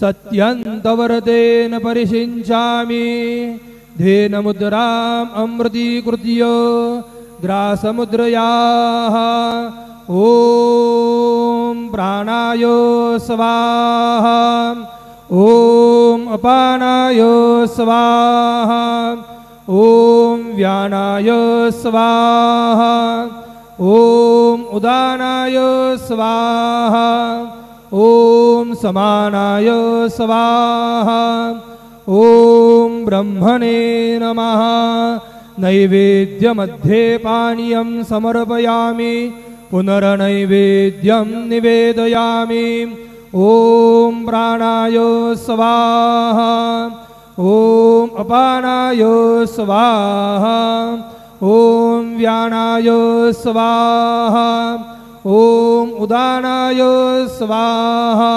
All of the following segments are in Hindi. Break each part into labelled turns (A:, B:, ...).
A: सत्यन्तवरतेन परिषिञ्चामि धेन मुद्राम् अमृतीकृत्य ग्रासमुद्रयाः ॐ प्राणाय स्वाहा ॐ अपानाय स्वाहा ॐ व्यानाय स्वाहा ॐ उदानाय स्वाहा ॐ समानाय स्वाहा ॐ ब्रह्मणे नमः। नैवेद्यमध्ये पानीयं समर्पयामि पुनर्नैवेद्यं निवेदयामि। ॐ प्राणाय स्वाहा ॐ अपानाय स्वाहा ॐ व्यानाय स्वाहा ॐ उदानाय स्वाहा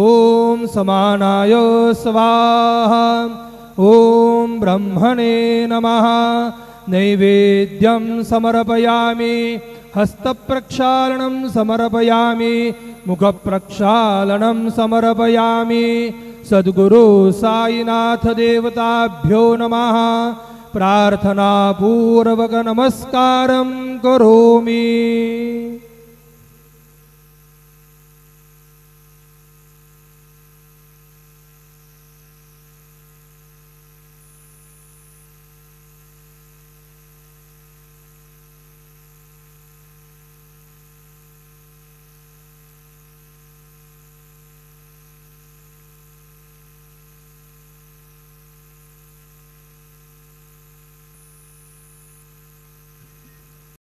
A: ॐ समानाय स्वाहा ॐ ब्रह्मणे नमः। नैवेद्यं समर्पयामि हस्तप्रक्षालनं समर्पयामि मुखप्रक्षालनं समर्पयामि। सद्गुरु साईनाथ देवताभ्यो नमः। प्रार्थना पूर्वक नमस्कारं करोमि।